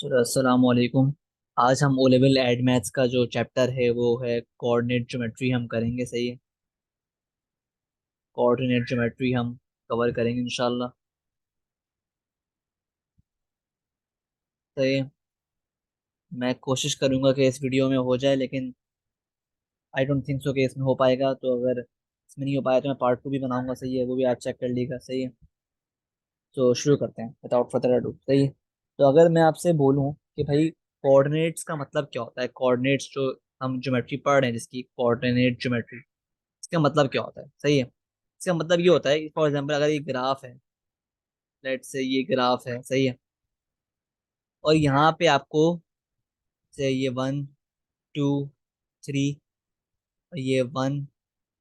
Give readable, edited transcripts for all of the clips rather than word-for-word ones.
चलो अस्सलाम वालेकुम। आज हम ओ लेवल एड मैथ्स का जो चैप्टर है वो है कोऑर्डिनेट ज्योमेट्री हम करेंगे। सही है। कोऑर्डिनेट ज्योमेट्री हम कवर करेंगे इंशाल्लाह। सही है। मैं कोशिश करूंगा कि इस वीडियो में हो जाए, लेकिन आई डोंट थिंक सो कि इसमें हो पाएगा। तो अगर इसमें नहीं हो पाया तो मैं पार्ट 2 भी बनाऊंगा। सही है, वो भी आप चेक कर लीजिएगा। सही है। तो शुरू करते हैं विदाउट फर्दर अडू। सही है। तो अगर मैं आपसे बोलूं कि भाई कोऑर्डिनेट्स का मतलब क्या होता है, कोऑर्डिनेट्स जो हम ज्योमेट्री पढ़ रहे हैं जिसकी कोऑर्डिनेट ज्योमेट्री, इसका मतलब क्या होता है। सही है। इसका मतलब ये होता है, फॉर एग्जांपल अगर ये ग्राफ है, लेट से ये ग्राफ है। सही है। और यहाँ पे आपको से ये 1 2 3, और ये 1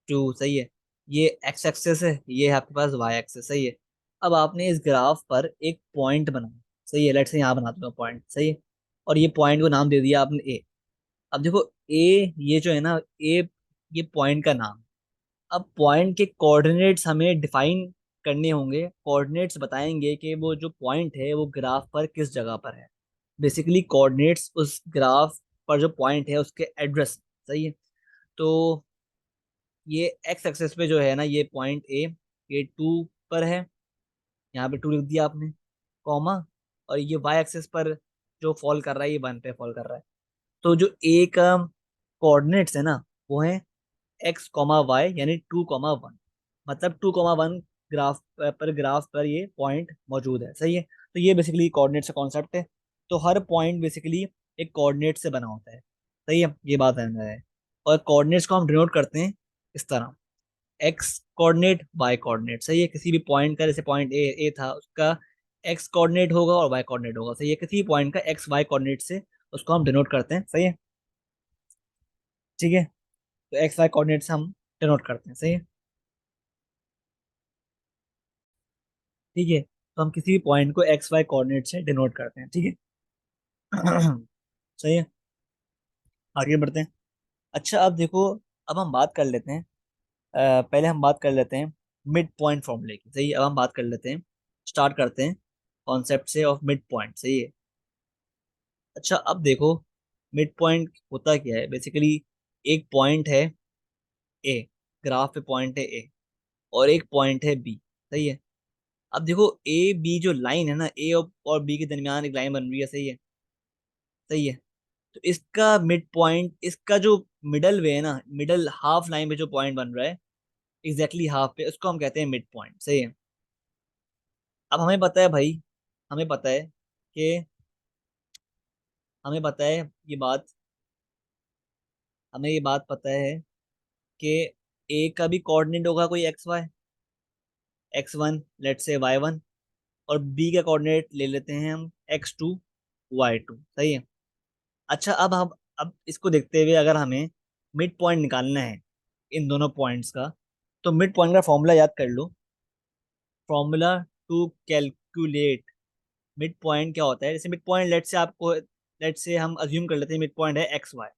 2। सही है। ये एक्स एक्सेस है, ये है आपके पास वाई एक्सेस। सही है। अब आपने इस ग्राफ पर एक पॉइंट बनाया। सही है। लेट से यहाँ बना दूंगा पॉइंट। सही है। और ये पॉइंट को नाम दे दिया आपने ए। अब देखो ए, ये जो है ना ए, ये पॉइंट का नाम। अब पॉइंट के कोऑर्डिनेट्स हमें डिफाइन करने होंगे। कोऑर्डिनेट्स बताएंगे कि वो जो पॉइंट है वो ग्राफ पर किस जगह पर है। बेसिकली कोऑर्डिनेट्स उस ग्राफ पर जो पॉइंट है उसके एड्रेस। सही है। तो ये एक्स एक्सेस पे जो है ना ये पॉइंट ए, ये 2 पर है। यहाँ पे 2 लिख दिया आपने, कॉमा। और ये वाई एक्सेस पर जो फॉल कर रहा है ये 1 पे फॉल कर रहा है। तो जो ए का कोऑर्डिनेट्स है ना वो है x, y, यानी 2, 1। मतलब 2, 1 ग्राफ पर ये पॉइंट मौजूद है। सही है। तो ये बेसिकली कोऑर्डिनेट्स का कॉन्सेप्ट है। तो हर पॉइंट बेसिकली एक कोऑर्डिनेट से बना होता है। सही है, ये बात है। और कोऑर्डिनेट्स को हम डिनोट करते हैं इस तरह, एक्स कोऑर्डिनेट, वाई कोऑर्डिनेट। सही है। किसी भी पॉइंट का, जैसे पॉइंट ए ए था, उसका एक्स कोऑर्डिनेट होगा और वाई कोऑर्डिनेट होगा। सही है। किसी भी पॉइंट का एक्स वाई कोऑर्डिनेट से उसको हम डिनोट करते हैं। सही है। ठीक है। तो एक्स वाई कोऑर्डिनेट से हम डिनोट करते हैं। सही है। ठीक है। तो हम किसी भी पॉइंट को एक्स वाई कोऑर्डिनेट से डिनोट करते हैं। ठीक है। सही है। आगे बढ़ते हैं। अच्छा, अब देखो, अब हम बात कर लेते हैं। पहले हम बात कर लेते हैं मिड पॉइंट फॉर्मूले की। सही है। अब हम बात कर लेते हैं, स्टार्ट करते हैं कॉन्सेप्ट से ऑफ मिड पॉइंट। सही है। अच्छा, अब देखो मिड पॉइंट होता क्या है बेसिकली। एक पॉइंट है ए, ग्राफ पे पॉइंट है ए, और एक पॉइंट है बी। सही है। अब देखो ए बी जो लाइन है ना, ए और बी के दरमियान एक लाइन बन रही है। सही है। सही है। तो इसका मिड पॉइंट, इसका जो मिडल वे है ना, मिडल हाफ लाइन पे जो पॉइंट बन रहा है, एग्जैक्टली हाफ पे, उसको हम कहते हैं मिड पॉइंट। सही है। अब हमें पता है भाई, हमें पता है कि हमें पता है ये बात, हमें ये बात पता है कि ए का भी कोऑर्डिनेट होगा कोई एक्स वाई, x1 लेट से y1, और बी का कोऑर्डिनेट ले लेते हैं हम x2 y2। सही है। अच्छा, अब हम, अब इसको देखते हुए अगर हमें मिड पॉइंट निकालना है इन दोनों पॉइंट्स का, तो मिड पॉइंट का फॉर्मूला याद कर लो। Formula to calculate mid point क्या होता है। जैसे मिड पॉइंट, लेट से आपको, लेट से हम अज्यूम कर लेते हैं मिड पॉइंट है एक्स वाई।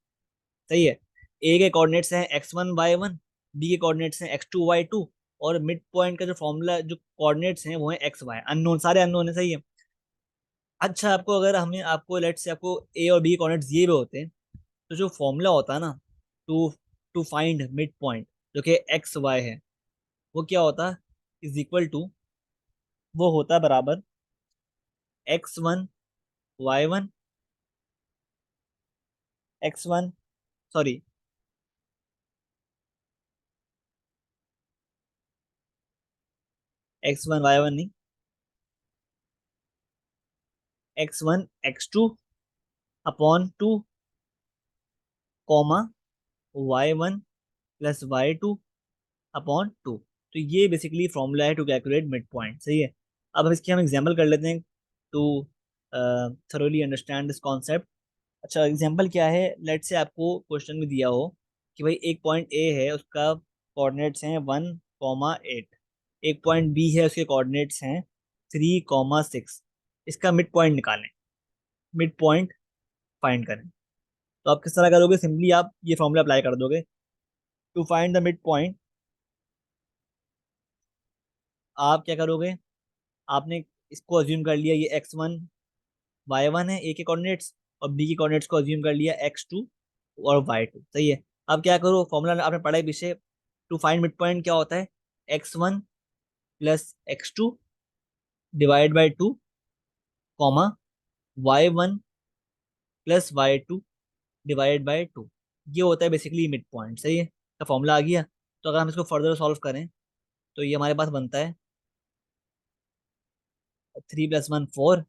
सही है। ए के कोऑर्डिनेट्स हैं x1 y1, बी के कोऑर्डिनेट्स हैं x2 y2, और मिड पॉइंट का जो फॉर्मूला, जो कोऑर्डिनेट्स हैं वो है एक्स वाई, अननोन, सारे अननोन है। सही है। अच्छा, आपको अगर हमें, आपको लेट से आपको ए और बी कोऑर्डिनेट्स दिए हुए होते हैं, तो जो फॉर्मूला होता है ना, to to find mid point, जो कि एक्स वाई है, वो क्या होता है, इज इक्वल टू, वो होता है बराबर x1 y1, x1, sorry, x1 y1 नहीं, x1 x2 upon 2, comma y1 plus y2 upon 2। तो ये बेसिकली फॉर्मूला है टू कैलकुलेट मिड पॉइंट। सही है। अब इसकी हम एग्जांपल कर लेते हैं to thoroughly understand this concept. अच्छा, एग्जांपल क्या है, लेट से आपको क्वेश्चन में दिया हो कि भाई एक पॉइंट ए है, उसका कोऑर्डिनेट्स हैं 1, 8। एक पॉइंट बी है, उसके कोऑर्डिनेट्स हैं 3, 6। इसका मिड पॉइंट निकालें, मिड पॉइंट फाइंड करें। तो आप किस तरह करोगे, सिंपली आप ये फॉर्मूला अप्लाई कर दोगे। To find the mid point, आप क्या करोगे, आपने इसको अज्यूम कर लिया ये x1 y1 है ए के कोऑर्डिनेट्स, और बी के कोऑर्डिनेट्स को अज्यूम कर लिया x2 और y2, सही है। अब क्या करो, फॉर्मूला आपने पढ़ा है पीछे, टू फाइंड मिड पॉइंट क्या होता है, x1 plus x2 divide by 2, comma y1 plus y2 divide by 2, ये होता है बेसिकली मिड पॉइंट, सही है। तो फॉर्मूला आ गया। तो अगर हम इसको फर्दर सॉल्व करें तो ये हमारे पास बनता है 3 + 1 4,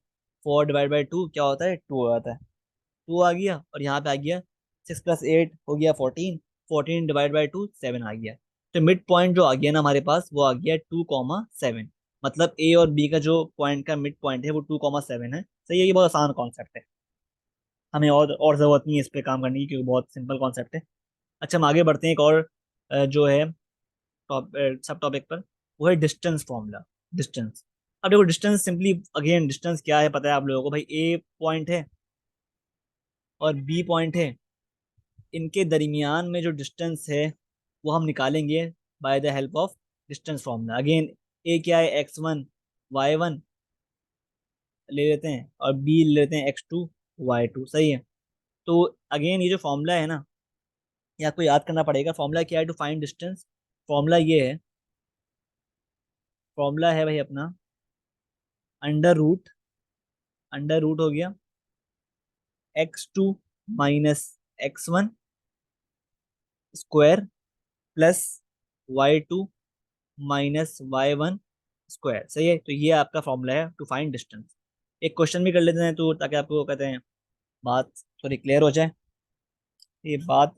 4 डिवाइड बाई 2 क्या होता है, 2 हो जाता है। 2 आ गया, और यहाँ पे आ गया 6 + 8 हो गया 14, 14 डिवाइड बाई 2 7 आ गया। तो मिड पॉइंट जो आ गया ना हमारे पास, वो आ गया 2,7। मतलब ए और बी का जो पॉइंट का मिड पॉइंट है वो 2,7 है, सही है। ये बहुत आसान कॉन्सेप्ट है, हमें और जरूरत नहीं है इस पे काम करने की, क्योंकि बहुत सिंपल कॉन्सेप्ट है। अच्छा, हम आगे बढ़ते हैं एक और जो है सब टॉपिक पर, वो है डिस्टेंस फॉर्मूला। डिस्टेंस, अब देखो डिस्टेंस सिंपली, अगेन डिस्टेंस क्या है पता है आप लोगों को, भाई ए पॉइंट है और बी पॉइंट है, इनके दरमियान में जो डिस्टेंस है वो हम निकालेंगे by the help of distance formula. Again A क्या है, x1 y1 ले लेते हैं, और बी ले लेते हैं x2 y2, सही है। तो अगेन ये जो फॉर्मूला है ना, ये आपको याद करना पड़ेगा। फॉर्मूला क्या है टू फाइंड डिस्टेंस, फॉर्मूला ये है, फॉर्मूला है भाई अपना अंडर रूट हो गया x2 minus x1 square plus y2 minus y1 square, सही है। तो ये आपका फॉर्मूला है टू फाइंड डिस्टेंस। एक क्वेश्चन भी कर लेते हैं तो, ताकि आपको कहते हैं बात थोड़ी क्लियर हो जाए ये बात।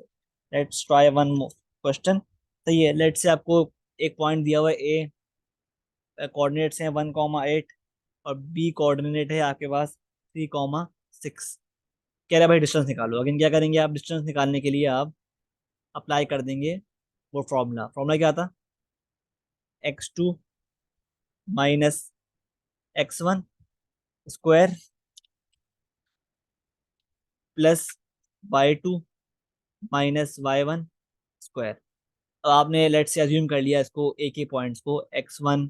लेट्स ट्राई वन क्वेश्चन, सही है। लेट्स से आपको एक पॉइंट दिया हुआ है, ए कोऑर्डिनेट्स हैं 1,8, और बी कोऑर्डिनेट है आपके पास 3,6। कह रहा है भाई डिस्टेंस निकालो। अगेन क्या करेंगे आप, डिस्टेंस निकालने के लिए आप अप्लाई कर देंगे वो फॉर्मूला। फॉर्मूला क्या था, x2 minus x1 square plus y2 minus y1 square. अब आपने लेट से अज्यूम कर लिया इसको, ए के पॉइंट्स को x1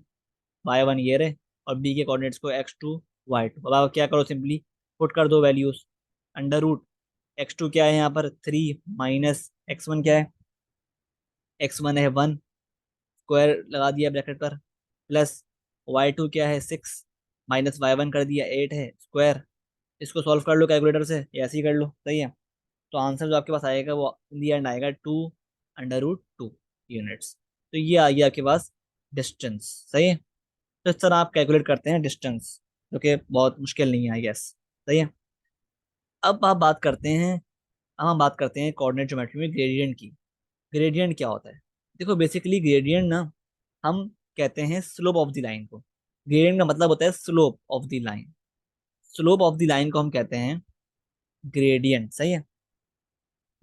y1 ये रहे, और बी के कोऑर्डिनेट्स को x2 y2। अब आप क्या करो, सिंपली पुट कर दो वैल्यूज। अंडर रूट x2 क्या है यहाँ पर 3, माइनस x1 क्या है, x1 है 1, स्क्वायर लगा दिया ब्रैकेट पर, प्लस y2 क्या है 6, माइनस y1 कर दिया 8 है स्क्वायर। इसको सॉल्व कर लो कैलकुलेटर से, या ऐसे ही कर लो, सही है। तो आंसर जो आपके पास आएगा वो इन दी एंड आएगा 2 √2 यूनिट्स। तो ये आ गया आपके पास डिस्टेंस, सही है। तो इस तरह आप कैलकुलेट करते हैं डिस्टेंस, जो कि बहुत मुश्किल नहीं है आई गेस, सही है। अब आप बात करते हैं, अब हम बात करते हैं कोऑर्डिनेट ज्योमेट्री में ग्रेडियंट की। ग्रेडियंट क्या होता है, देखो बेसिकली ग्रेडियंट ना, हम कहते हैं स्लोप ऑफ द लाइन को। ग्रेडियंट का मतलब होता है slope of the line. Slope of the line को हम कहते हैं ग्रेडियंट, सही है।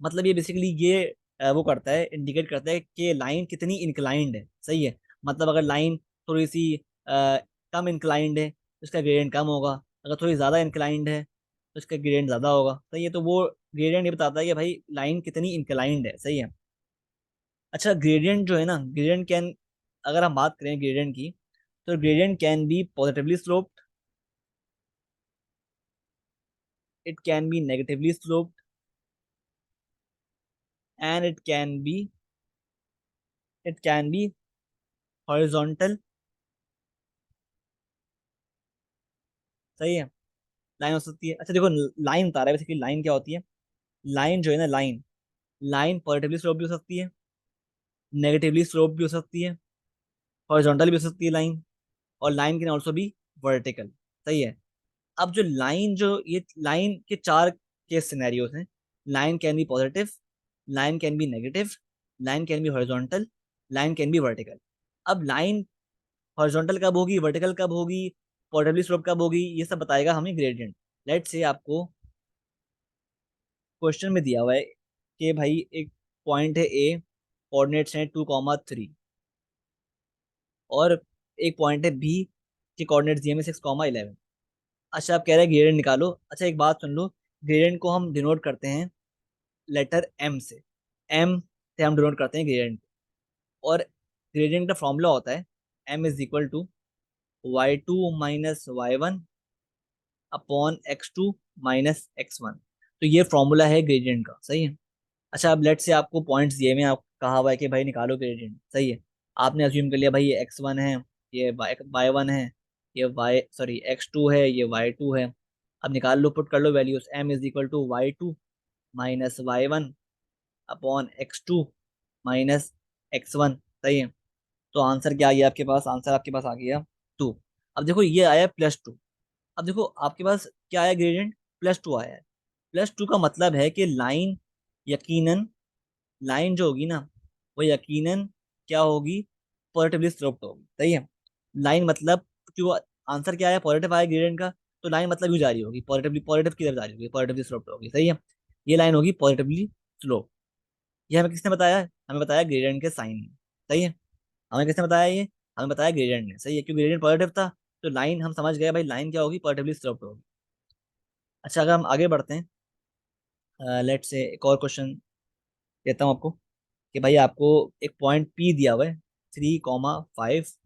मतलब ये बेसिकली ये वो करता है, इंडिकेट करता है कि लाइन कितनी इंक्लाइंड है, सही है। मतलब अगर लाइन थोड़ी सी कम इंक्लाइंड है तो इसका ग्रेडियंट कम होगा, अगर थोड़ी ज़्यादा इंक्लाइंड है तो इसका ग्रेडियंट ज़्यादा होगा, सही है। तो वो ग्रेडियंट ये बताता है कि भाई लाइन कितनी इंक्लाइंड है, सही है। अच्छा, ग्रेडियंट जो है ना, ग्रेडियंट कैन, अगर हम बात करें ग्रेडियंट की, तो gradient can be positively sloped, it can be negatively sloped, and it can be horizontal, सही है। लाइन हो सकती है। अच्छा देखो, लाइन बता रहा है बेसिकली, लाइन क्या होती है। लाइन जो है ना, लाइन लाइन पॉजिटिवली स्लोप भी हो सकती है, नेगेटिवली स्लोप भी हो सकती है, हॉरिजॉन्टल भी हो सकती है लाइन, और line can also be vertical, सही है। अब जो लाइन, जो ये लाइन के चार केस सिनेरियोज हैं, line can be positive, line can be negative, line can be horizontal, line can be vertical. अब लाइन हॉरिजॉन्टल कब होगी, वर्टिकल कब होगी, पॉजिटिवली स्लोप कब होगी, ये सब बताएगा हमें ग्रेडियंट। लेट्स से आपको क्वेश्चन में दिया हुआ है कि भाई एक पॉइंट है ए, कोऑर्डिनेट्स हैं 2,3, और एक पॉइंट है बी के कोऑर्डिनेट्स दिए हैं 6,11। अच्छा, आप कह रहे हैं ग्रेडियंट निकालो। अच्छा एक बात सुन लो, ग्रेडियंट को हम डिनोट करते हैं लेटर एम से, एम से हम डिनोट करते हैं ग्रेडियंट। और ग्रेडियंट का फॉर्मूला होता है M = y2 - y1 upon x2 minus x1। तो ये फॉर्मूला है ग्रेडियंट का, सही है। अच्छा, अब लेट से आपको पॉइंट्स दिए हुए हैं, आप कहा हुआ है कि भाई निकालो ग्रेडियंट, सही है। आपने अज्यूम कर लिया भाई ये x1 है, ये y1 है, ये x2 है, ये y2 है। अब निकाल लो, पुट कर लो values. m is equal to y2 minus y1 upon x2 minus x1, सही है। तो आंसर क्या आ गया आपके पास? आंसर आपके पास आ गया 2। अब देखो ये आया +2। अब देखो आपके पास क्या आया, ग्रेडियंट +2 आया है। +2 का मतलब है कि लाइन यकीनन, लाइन जो होगी ना वो यकीनन क्या होगी, पॉजिटिवली स्लोप्ड होगी, सही है। लाइन मतलब, क्यों, आंसर क्या आया, पॉजिटिव आया ग्रेडियंट का, तो लाइन मतलब यूँ जा रही होगी पॉजिटिवली, पॉजिटिव की तरफ जा रही होगी, पॉजिटिवली स्लोप्ड होगी, सही है। ये लाइन होगी पॉजिटिवली स्लोप। ये हमें किसने बताया है? हमें बताया ग्रेडियंट के साइन ने, सही है। हमें किसने बताया ये? हमें बताया ग्रेडियंट ने, सही है, क्योंकि ग्रेडियंट पॉजिटिव था। तो लाइन हम समझ गए भाई, लाइन क्या होगी, पॉजिटिवली स्लोप्ड होगी। अच्छा, अगर हम आगे बढ़ते हैं, लेट से एक और क्वेश्चन देता हूँ आपको, कि भाई आपको एक पॉइंट P दिया हुआ है 3,5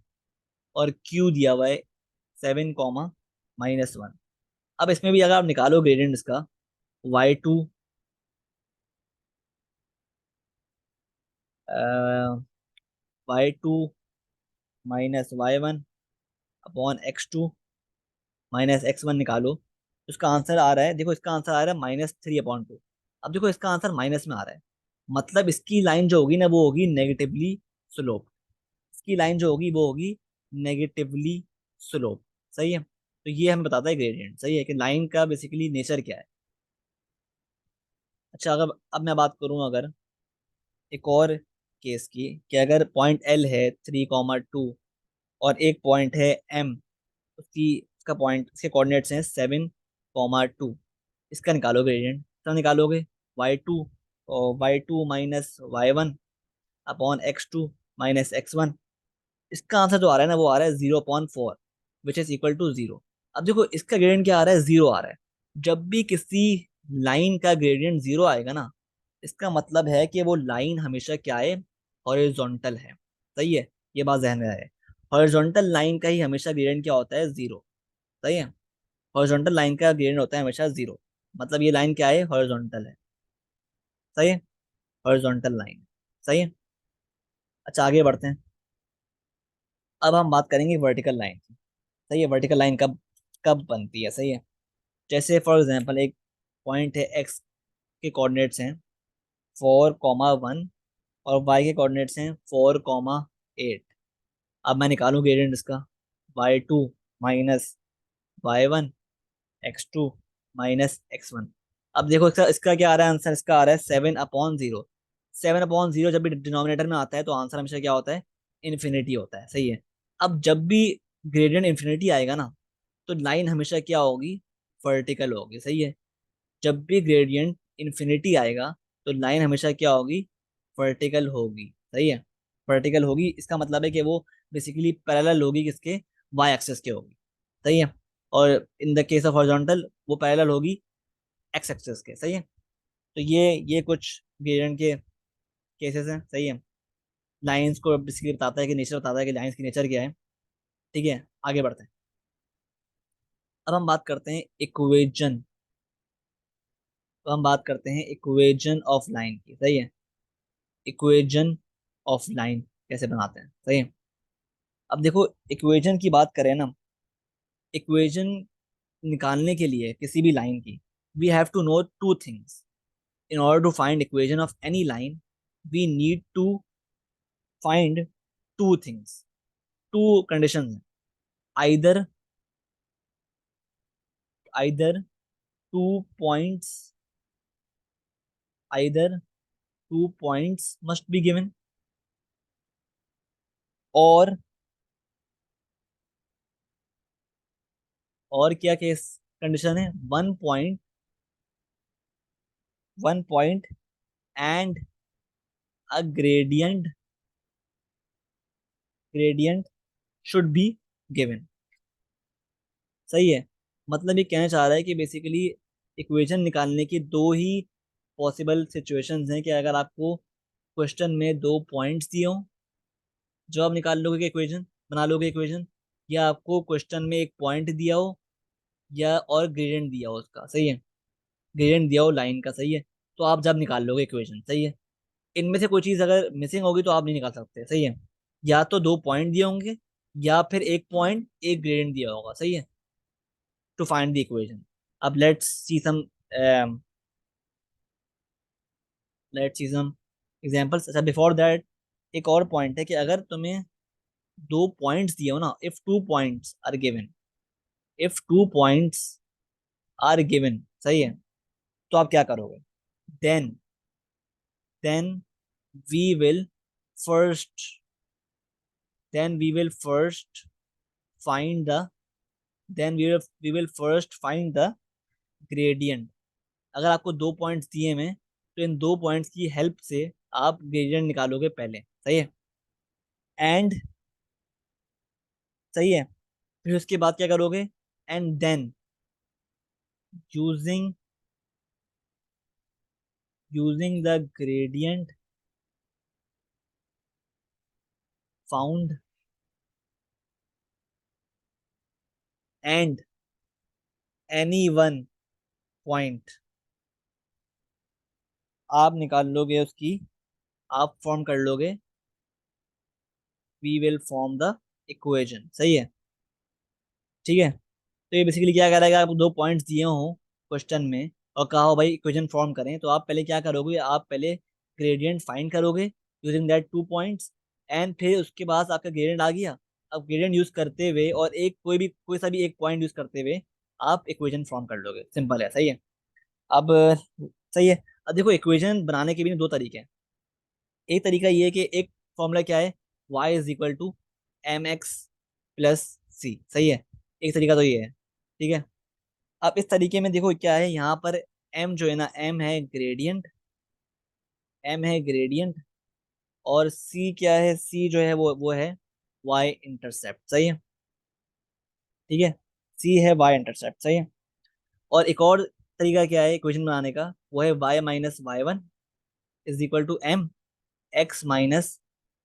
और Q दिया हुआ है 7,-1। अब इसमें भी अगर आप निकालो ग्रेडियंट इसका, y2 y2 minus y1 upon x2 minus x1 निकालो, तो इसका आंसर आ रहा है, देखो इसका आंसर आ रहा है -3/2। अब देखो इसका आंसर माइनस में आ रहा है, मतलब इसकी लाइन जो होगी ना वो होगी नेगेटिवली स्लोप। इसकी लाइन जो होगी वो होगी नेगेटिवली स्लोप, सही है। तो ये हमें बताता है ग्रेडियंट, सही है, कि लाइन का बेसिकली नेचर क्या है। अच्छा, अगर अब मैं बात करूं अगर एक और केस की, कि अगर पॉइंट L है 3,2 और एक पॉइंट है M, उसका पॉइंट, इसके कोऑर्डिनेट्स हैं 7,2। इसका निकालो ग्रेडियंट, तो निकालोगे y2 और y2 minus y1 upon x2 minus x1। इसका आंसर जो आ रहा है ना वो आ रहा है 0.4, विच इज इक्वल टू 0। अब देखो इसका ग्रेडियंट क्या आ रहा है, 0 आ रहा है। जब भी किसी लाइन का ग्रेडियंट 0 आएगा ना, इसका मतलब है कि वो लाइन हमेशा क्या है, हॉरिजॉन्टल है, सही है। ये बात ध्यान में रहे, हॉरिजॉन्टल लाइन का ही हमेशा ग्रेडियंट क्या होता है, 0, सही है। हॉरिजॉन्टल लाइन का ग्रेडियंट होता है हमेशा 0, मतलब ये लाइन क्या है, हॉरिजॉन्टल है, सही है, हॉरिजॉन्टल लाइन, सही है। अच्छा, आगे बढ़ते हैं। अब हम बात करेंगे वर्टिकल लाइन की, सही है। वर्टिकल लाइन कब कब बनती है, सही है। जैसे फॉर एग्जांपल एक पॉइंट है, एक्स के कोऑर्डिनेट्स हैं 4,1 और वाई के कोऑर्डिनेट्स हैं 4,8। अब मैं निकालूं ग्रेडियंट इसका, y2 minus y1 x2 minus x1। अब देखो इसका इसका क्या आ रहा है आंसर, इसका आ रहा है 7/0। 7/0 जब भी डिनोमिनेटर में आता है तो आंसर हमेशा क्या होता है, इन्फिनिटी होता है, सही है। अब जब भी ग्रेडियंट इन्फिनिटी आएगा ना, तो लाइन हमेशा क्या होगी, वर्टिकल होगी, सही है। जब भी ग्रेडियंट इन्फिनिटी आएगा तो लाइन हमेशा क्या होगी, वर्टिकल होगी, सही है। वर्टिकल होगी, इसका मतलब है कि वो बेसिकली पैरेलल होगी किसके, वाई एक्सिस के होगी, सही है। और in the case of horizontal वो पैरेलल होगी एक्स एक्सिस के, सही है। तो ये कुछ ग्रेडियंट के केसेस हैं, सही है। लाइंस को बेसिकली बताता है, कि नेचर बताता है कि लाइंस की नेचर क्या है, ठीक है। आगे बढ़ते हैं। अब हम बात करते हैं इक्वेजन, तो हम बात करते हैं इक्वेजन ऑफ लाइन की, सही है। इक्वेजन ऑफ लाइन कैसे बनाते हैं, सही है। अब देखो इक्वेजन की बात करें ना, इक्वेजन निकालने के लिए किसी भी लाइन की, we have to know two things. In order to find equation of any line, we need to find two things, two condition हैं। Either either two points either two points must be given, और क्या case condition है, one point and a gradient should be given, सही है। मतलब ये कहना चाह रहा है कि बेसिकली इक्वेशन निकालने की दो ही पॉसिबल सिचुएशंस हैं, कि अगर आपको क्वेश्चन में दो पॉइंट्स दिए हों जो आप निकाल लोगे इक्वेशन, बना लोगे इक्वेशन, या आपको क्वेश्चन में एक पॉइंट दिया हो या और ग्रेडियंट दिया हो उसका, सही है, ग्रेडियंट दिया हो लाइन का, सही है, तो आप जब निकाल लोगे इक्वेशन, सही है। इनमें से कोई चीज अगर मिसिंग होगी तो आप नहीं निकाल सकते, सही है। या तो दो पॉइंट दिए होंगे, या फिर एक पॉइंट एक ग्रेडियंट दिया होगा, सही है, टू फाइंड द इक्वेशन। अब लेट्स सी सम एग्जांपल्स। अच्छा, बिफोर दैट एक और पॉइंट है कि अगर तुम्हें दो पॉइंट्स दिए हो ना, if two points are given, सही है, तो आप क्या करोगे? Then then we will first then we will first find the then we will first find the gradient. अगर आपको दो पॉइंट्स दिए हैं तो इन दो पॉइंट्स की हेल्प से आप ग्रेडियंट निकालोगे पहले, सही है। एंड सही है, फिर उसके बाद क्या करोगे? And then using using the gradient found and any one point, आप निकाल लोगे उसकी, आप फॉर्म कर लोगे, we will form the equation, सही है, ठीक है। तो ये बेसिकली क्या कह रहा है कि आपको दो पॉइंट्स दिए हो क्वेश्चन में और कहा हो भाई इक्वेशन फॉर्म करें, तो आप पहले क्या करोगे? आप पहले ग्रेडियंट फाइंड करोगे using that two points, and फिर उसके बाद आपका ग्रेडियंट आ गया। अब ग्रेडियंट यूज करते हुए और कोई सा भी एक पॉइंट यूज करते हुए आप इक्वेशन फॉर्म कर लोगे, सिंपल है, सही है। अब सही है। अब देखो इक्वेशन बनाने के भी दो तरीके हैं। एक तरीका ये है कि एक फॉर्मूला क्या है, y = mx + c, सही है। एक तरीका तो ये है, ठीक है। अब इस तरीके में देखो क्या है यहाँ पर, m जो है ना, m है ग्रेडियंट, और c क्या है, c जो है वो है y इंटरसेप्ट, सही है, ठीक है। c है y इंटरसेप्ट, सही है। और एक और तरीका क्या है इक्वेशन बनाने का, वो है y - y1 = m x -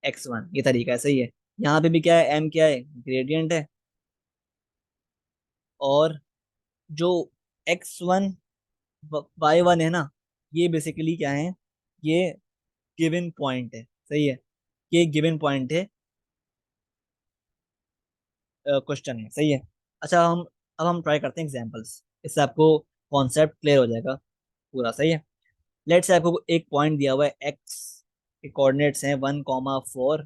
x1, ये तरीका है, सही है। यहाँ पे भी क्या है, m क्या है, ग्रेडियंट है, और जो x1 y1 है ना, ये बेसिकली क्या है, ये गिवन पॉइंट है, सही है, ये गिवन पॉइंट है क्वेश्चन है, सही है। अच्छा, अब हम ट्राई करते हैं एग्जांपल्स, इससे आपको कॉन्सेप्ट क्लियर हो जाएगा पूरा, सही है। लेट्स से आपको एक पॉइंट दिया हुआ है, एक्स के कोऑर्डिनेट्स हैं 1,4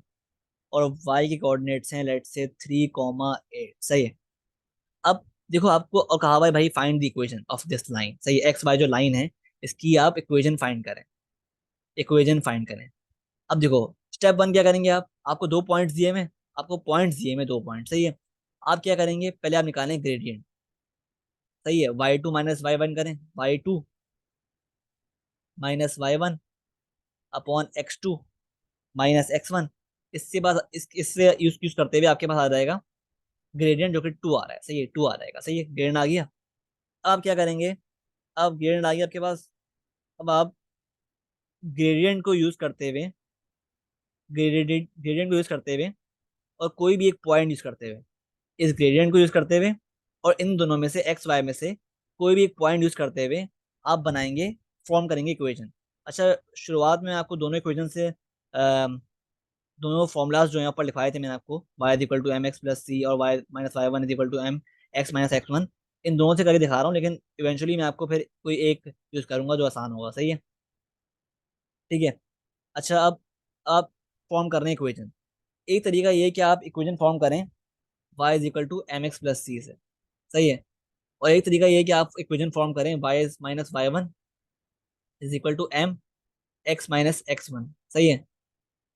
और वाई के कोऑर्डिनेट्स हैं लेट्स से 3,8, सही है। अब देखो आपको और कहा हुआ है भाई find the equation of this line, सही है, एक्स वाई जो लाइन है इसकी आप इक्वेशन फाइंड करें। अब देखो स्टेप वन क्या करेंगे आप, आपको दो पॉइंट्स दिए में आपको पॉइंट्स दिए में दो पॉइंट, सही है। आप क्या करेंगे, पहले आप निकालें ग्रेडियंट, सही है, y2 - y1 करें, y2 - y1/x2 - x1। इससे बाद इससे यूज करते हुए आपके पास आ जाएगा ग्रेडियंट जो कि 2 आ रहा है, सही है, 2 आ जाएगा, सही है, ग्रेडियंट आ गया। अब आप क्या करेंगे, अब ग्रेडियंट आ गया आपके पास। अब आप ग्रेडियंट को यूज करते हुए ग्रेडियंट को यूज करते हुए और कोई भी एक पॉइंट यूज करते हुए, इस ग्रेडियंट को यूज करते हुए और इन दोनों में से एक्स वाई में से कोई भी एक पॉइंट यूज करते हुए आप बनाएंगे, फॉर्म करेंगे इक्वेशन। अच्छा, शुरुआत में आपको दोनों इक्वेशन से दोनों फॉर्मूलाज जो है ऊपर लिखवाए थे मैंने आपको, y = mx + c और y - y1 = mx - x1, इन दोनों से करके दिखा रहा हूँ, लेकिन इवेंचुअली मैं आपको फिर कोई एक यूज करूंगा जो आसान होगा, सही है, ठीक है। अच्छा, अब आप फॉर्म कर रहे हैं इक्वेशन। एक तरीका ये है कि आप इक्वेशन फॉर्म करें y = mx + c से, सही है। और एक तरीका ये है कि आप इक्वेशन फॉर्म करें y - y1 = mx - x1, सही है,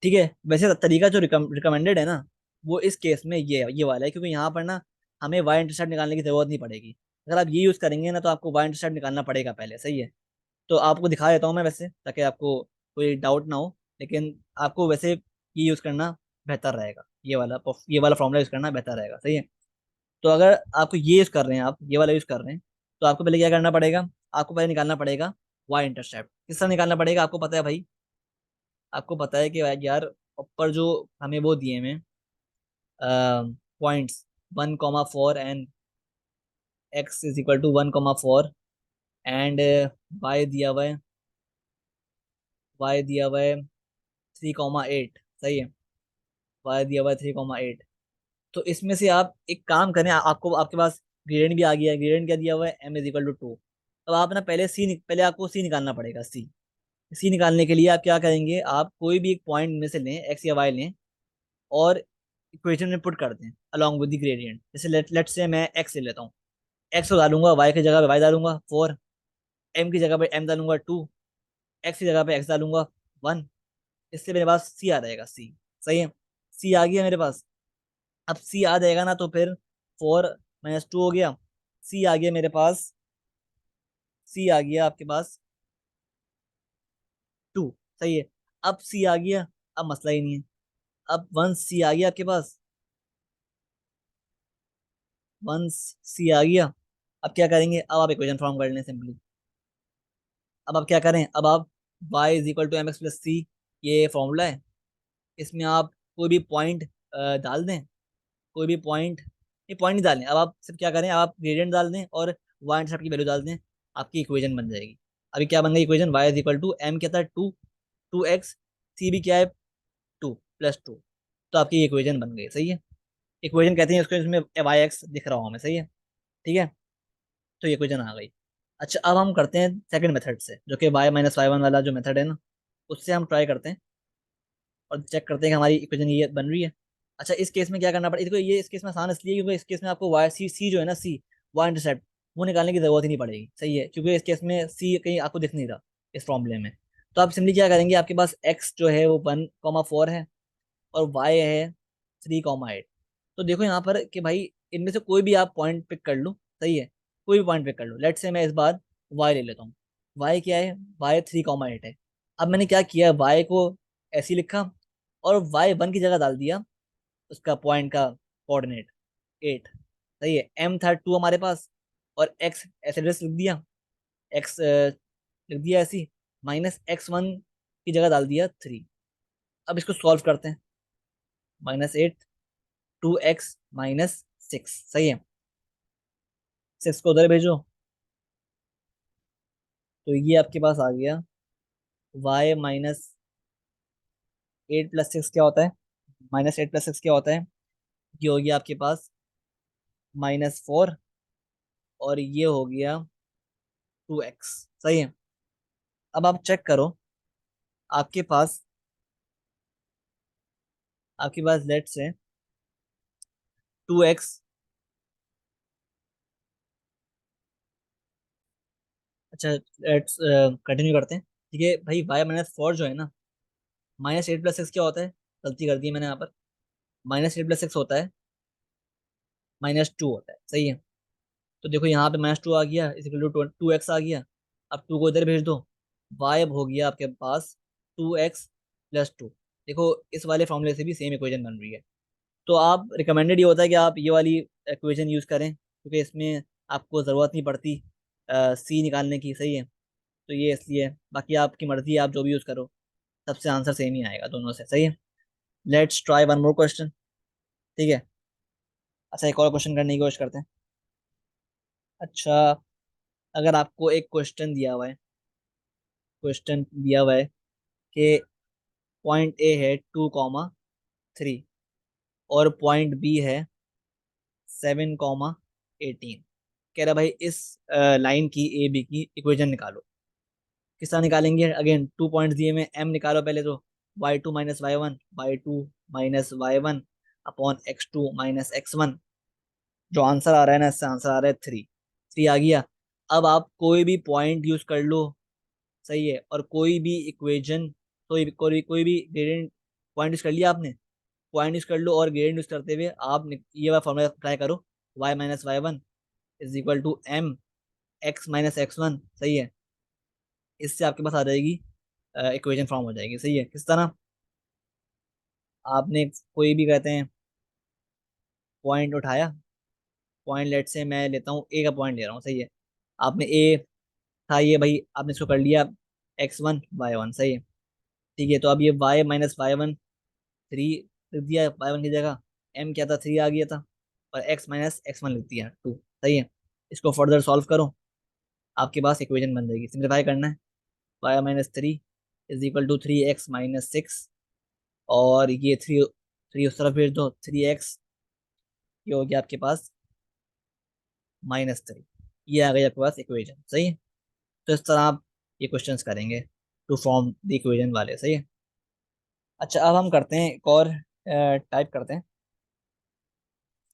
ठीक है। वैसे तरीका जो रिकमेंडेड है ना, वो इस केस में ये वाला है, क्योंकि यहाँ पर ना हमें वाई इंटरसेप्ट निकालने की जरूरत नहीं पड़ेगी। अगर आप ये यूज करेंगे ना तो आपको वाई इंटरसेप्ट निकालना पड़ेगा पहले, सही है। तो आपको दिखा देता हूँ मैं वैसे, ताकि आपको कोई डाउट ना हो, लेकिन आपको वैसे ये यूज करना बेहतर रहेगा, ये वाला फॉर्मूला यूज करना बेहतर रहेगा, सही है। तो अगर आपको ये यूज कर रहे हैं, आप ये वाला यूज कर रहे हैं, तो आपको पहले क्या करना पड़ेगा, आपको पहले निकालना पड़ेगा वाई इंटरसेप्ट। किस तरह निकालना पड़ेगा आपको पता है भाई, आपको पता है कि यार ऊपर जो हमें वो दिए हैं points 1,4 and x is equal to 1,4 and y दिया हुआ है, वाई दिया हुआ है 3,8। सही है, वाई दिया हुआ है 3,8। तो इसमें से आप एक काम करें, आपको आपके पास ग्रेडियंट भी आ गया है। ग्रेडियंट क्या दिया हुआ है, एम इज इक्वल टू 2। अब आप ना पहले आपको सी निकालना पड़ेगा। सी निकालने के लिए आप क्या करेंगे, आप कोई भी एक पॉइंट में से लें, एक्स या वाई लें, और इक्वेशन में पुट कर दें अलॉन्ग विद द ग्रेडियंट। जैसे लेट से मैं एक्स ले लेता हूँ, एक्स को डालूंगा, वाई की जगह पे वाई डालूंगा 4, एम की जगह पे एम डालूंगा 2, एक्स की जगह पे एक्स डालूंगा 1। इससे मेरे पास सी आ जाएगा, सी। सही है, सी आ गया मेरे पास। अब सी आ जाएगा ना, तो फिर 4 - 2 हो गया, सी आ गया मेरे पास, सी आ गया आपके पास 2। सही है, अब सी आ गया, अब मसला ही नहीं है। अब वंस सी आ गया आपके पास, वंस सी आ गया, अब क्या करेंगे, अब आप इक्वेशन फॉर्म कर लें सिंपली। अब आप क्या करें, अब आप y is equal to m x plus c, ये फॉर्मूला है। इसमें आप कोई भी पॉइंट डाल दें, कोई भी पॉइंट, ये पॉइंट नहीं डालें। अब आप सिर्फ क्या करें, आप ग्रेडियंट डाल दें और y इंटरसेप्ट की वैल्यू डाल दें, आपकी इक्वेशन बन जाएगी। अभी क्या बन गई equation, y is equal to m क्या था 2, 2x, सी भी क्या है 2 + 2। तो आपकी इक्वेशन बन गई। सही है, इक्वेशन कहते हैं इसको, इसमें वाई एक्स दिख रहा हूँ हमें। सही है, ठीक है, तो ये इक्वेशन आ गई। अच्छा, अब हम करते हैं सेकंड मेथड से, जो कि y - y1 वाला जो मेथड है ना, उससे हम ट्राई करते हैं और चेक करते हैं कि हमारी इक्वेशन ये बन रही है। अच्छा, इस केस में क्या करना पड़ेगा, इसको ये इस केस में आसान इसलिए क्योंकि इस केस में आपको वाई सी सी जो है ना, सी वाई इंटरसेप्ट, वो निकालने की जरूरत ही नहीं पड़ेगी। सही है, क्योंकि इस केस में सी कहीं आपको दिख नहीं रहा इस फॉर्मूले में। तो आप सिंपली क्या करेंगे, आपके पास एक्स जो है वो 1,4 है और वाई है 3,8। तो देखो यहाँ पर कि भाई इनमें से कोई भी आप पॉइंट पिक कर लो। सही है, कोई भी पॉइंट पिक कर लो। लेट से मैं इस बार वाई ले लेता हूँ। वाई क्या है, वाई 3,8 है। अब मैंने क्या किया, वाई को ऐसे ही लिखा और वाई 1 की जगह डाल दिया उसका पॉइंट का कोऑर्डिनेट 8। सही है, एम था 2 हमारे पास, और एक्स ऐसे एड्रेस लिख दिया, एक्स लिख दिया ऐसी, -x1 की जगह डाल दिया 3। अब इसको सॉल्व करते हैं, -8, 2x - 6। सही है, 6 को उधर भेजो, तो ये आपके पास आ गया y - 8 + 6 क्या होता है, -8 + 6 क्या होता है, ये हो गया आपके पास -4, और ये हो गया 2x। सही है, अब आप चेक करो, आपके पास लेट से 2x। अच्छा, लेट्स कंटिन्यू करते हैं। ठीक है भाई, y - 4 जो है ना, -8 + 6 क्या होता है, गलती कर दी मैंने यहाँ पर, -8 + 6 होता है -2 होता है। सही है, तो देखो यहाँ पे -2 आ गया, इस इक्वल टू 2x आ गया। अब 2 को इधर भेज दो, वाई हो गया आपके पास 2x + 2। देखो इस वाले फॉर्मूले से भी सेम इक्वेशन बन रही है। तो आप रिकमेंडेड ये होता है कि आप ये वाली इक्वेशन यूज़ करें, क्योंकि इसमें आपको ज़रूरत नहीं पड़ती सी निकालने की। सही है, तो ये इसलिए, बाकी आपकी मर्जी है, आप जो भी यूज़ करो, सबसे आंसर सेम ही आएगा दोनों से। सही है, let's try one more question. ठीक है, अच्छा एक और क्वेश्चन करने की कोशिश करते हैं। अच्छा, अगर आपको एक क्वेश्चन दिया हुआ है कि पॉइंट ए है 2,3 और पॉइंट बी है 7,18। कह रहा भाई इस लाइन की ए बी की इक्वेशन निकालो। किस तरह निकालेंगे, अगेन 2 पॉइंट दिए में, एम निकालो पहले तो, y2 - y1, y2 - y1 upon x2 - x1। जो आंसर आ रहा है ना, इससे आंसर आ रहा है 3। 3 आ गया। अब आप कोई भी पॉइंट यूज कर लो। सही है, और कोई भी इक्वेशन, कोई भी ग्रेडियंट पॉइंट यूज कर लिया आपने, पॉइंट यूज कर लो, और ग्रेडियंट यूज करते हुए आप ये वाला फॉर्मूला अप्लाई करो, y - y1 is equal to m x - x1। सही है, इससे आपके पास आ जाएगी इक्वेशन फॉर्म हो जाएगी। सही है, किस तरह, आपने कोई भी कहते हैं पॉइंट उठाया, पॉइंट लेट से मैं लेता हूँ ए का पॉइंट ले रहा हूँ। सही है, आपने ए था ये भाई, आपने इसको कर लिया x1 y1। सही है, ठीक है, तो अब ये y - y1 3 लिख दिया y1 की जगह, m क्या था 3 आ गया था, और x - x1 लिख दिया 2। सही है, इसको फर्दर सॉल्व करो, आपके पास इक्वेशन बन जाएगी। सिंप्लीफाई करना है, y-3 is equal to 3x-6, और ये थ्री थ्री उस तरफ भेज दो, 3x, ये हो गया आपके पास -3। ये आ गई आपके पास इक्वेशन, सही है। तो इस तरह आप ये क्वेश्चंस करेंगे टू फॉर्म द इक्वेशन वाले, सही है। अच्छा, अब हम करते हैं एक और टाइप करते हैं।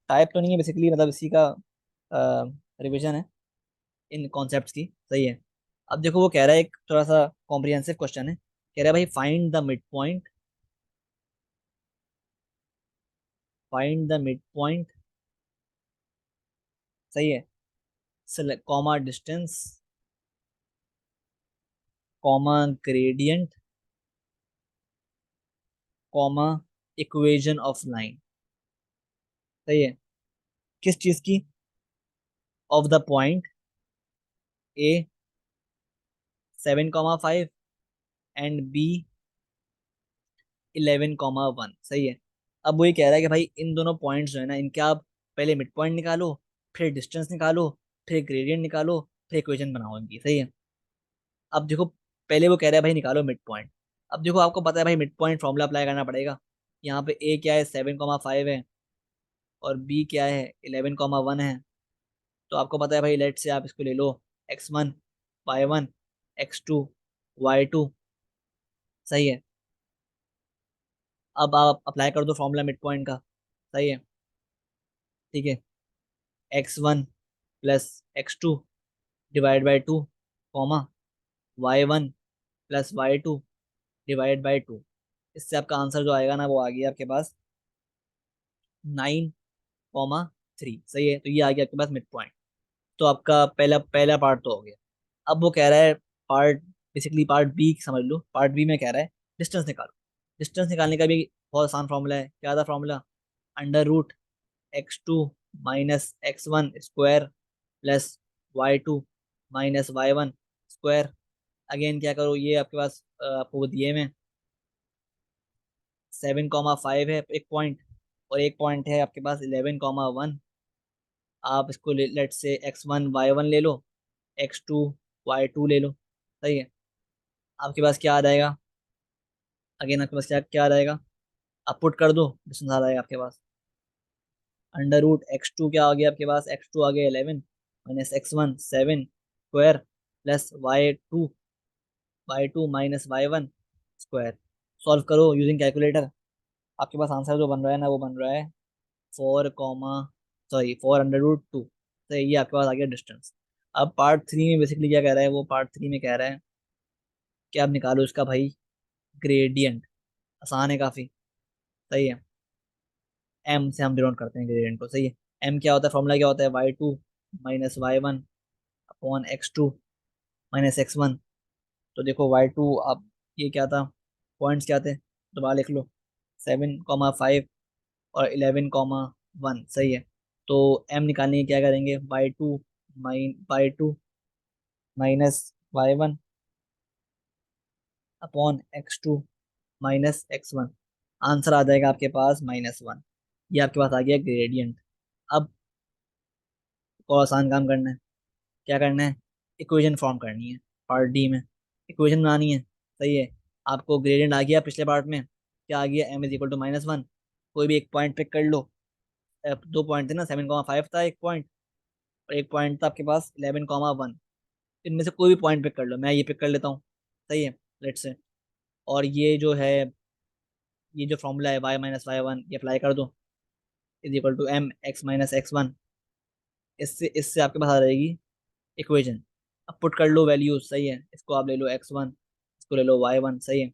टाइप तो नहीं है बेसिकली, मतलब इसी का रिवीजन है इन कॉन्सेप्ट्स की, सही है। अब देखो वो कह रहा है, एक थोड़ा सा कॉम्प्रिहेंसिव क्वेश्चन है, कह रहा है भाई find the mid point, find the mid point, सही है, comma distance, comma gradient, comma equation of line, सही है। किस चीज की? Of the point A 7,5 and B 11,1, सही है। अब वो ये कह रहा है कि भाई इन दोनों पॉइंट्स जो है ना, इनके आप पहले मिड पॉइंट निकालो, फिर डिस्टेंस निकालो, फिर ग्रेडियंट निकालो, फिर इक्वेशन बनाओ इनकी, सही है। अब देखो, पहले वो कह रहा है भाई निकालो मिड पॉइंट। अब देखो आपको पता है भाई मिड पॉइंट फॉर्मूला अप्लाई करना पड़ेगा। यहाँ पे ए क्या है, 7,5 है, और बी क्या है, 11,1 है। तो आपको पता है भाई, लेट से आप इसको ले लो, x1 y1 x2 y2, सही है। अब आप अप्लाई कर दो फॉर्मूला मिड पॉइंट का, सही है, ठीक है। x1 plus x2 divide by 2, comma y1 plus y2 divide by 2। इससे आपका आंसर जो आएगा ना, वो आ गया आपके पास 9,3, सही है। तो ये आ गया आपके पास मिड पॉइंट। तो आपका पहला पहला पार्ट तो हो गया। अब वो कह रहा है पार्ट, बेसिकली पार्ट बी समझ लो, पार्ट बी में कह रहा है डिस्टेंस निकालो। डिस्टेंस निकालने का भी बहुत आसान फॉर्मूला है। क्या था formula? Under root x2 - x1 square plus y2 - y1 square. Again क्या करो, ये आपके पास आपको वो दिए में 7,5 है एक पॉइंट, और एक पॉइंट है आपके पास 11,1। आप इसको लेट से x1 y1 ले लो, x2 y2 ले लो, सही है। आपके पास क्या आ जाएगा? अगेन आपके पास क्या क्या आ जाएगा? आप पुट कर दो, डिस्टेंस आ जाएगा आपके पास। अंडर रूट x2 क्या आ गया आपके पास? x2 आ गया 11 -x1 7 square plus y2 square. Solve करो यूजिंग कैलकुलेटर। आपके पास आंसर जो बन रहा है ना, वो बन रहा है 4, 4 अंडर रूट 2। तो ये आपके पास आ गया डिस्टेंस। अब पार्ट थ्री में बेसिकली क्या कह रहा है, वो पार्ट थ्री में कह रहा है कि आप निकालो इसका भाई ग्रेडियंट। आसान है काफी, सही है। एम से हम डिनोट करते हैं ग्रेडियंट को, सही है। एम क्या होता है, फॉर्मूला क्या होता है? y2 - y1 upon x2 - x1। तो देखो y2, अब ये क्या था, पॉइंट्स क्या थे, दोबारा लिख लो, 7,5 और 11,1, सही है। तो एम निकालने की क्या करेंगे, y2 minus y1 upon x2 - x1। Answer आ जाएगा आपके पास -1। ये आपके पास आ गया ग्रेडियंट। अब और आसान काम करना है। क्या करना है? इक्वेशन फॉर्म करनी है। पार्ट डी में इक्वेशन बनानी है, सही है। आपको ग्रेडियंट आ गया पिछले पार्ट में, क्या आ गया, एम इज इक्वल टू -1। कोई भी एक पॉइंट पिक कर लो। दो पॉइंट थे ना, 7,5 था एक पॉइंट, और एक पॉइंट था आपके पास 11,1। इनमें से कोई भी पॉइंट पिक कर लो, मैं ये पिक कर लेता हूँ, सही है, लेट्स से। और ये जो है, ये जो फॉर्मूला है y - y1, ये अप्लाई कर दो, is equal to m x - x1। इससे इससे आपके पास आ जाएगी इक्वेशन। अब पुट कर लो वैल्यूज, सही है। इसको आप ले लो x1, इसको ले लो y1, सही है।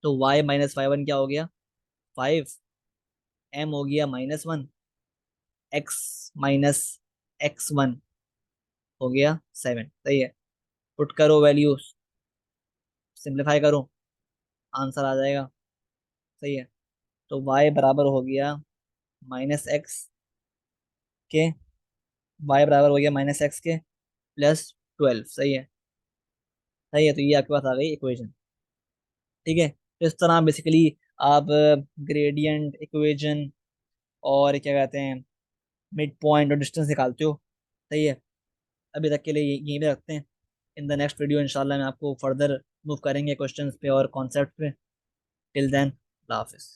तो y - y1 क्या हो गया, 5। m हो गया -1, x - x1 हो गया 7, सही है। पुट करो वैल्यूज, सिंप्लीफाई करो, आंसर आ जाएगा, सही है। तो y बराबर हो गया -x के, y बराबर हो गया -x के +12, सही है। सही है, तो ये आपके पास आ गई इक्वेशन, ठीक है। तो इस तरह बेसिकली आप ग्रेडियंट, इक्वेशन, और क्या कहते हैं, मिड पॉइंट और डिस्टेंस निकालते हो, सही है। अभी तक के लिए यहीं पे रखते हैं। इन द नेक्स्ट वीडियो इंशाल्लाह मैं आपको फर्दर मूव करेंगे क्वेश्चंस पे और कॉन्सेप्ट पे। टिल देन, अल्लाह हाफिज़।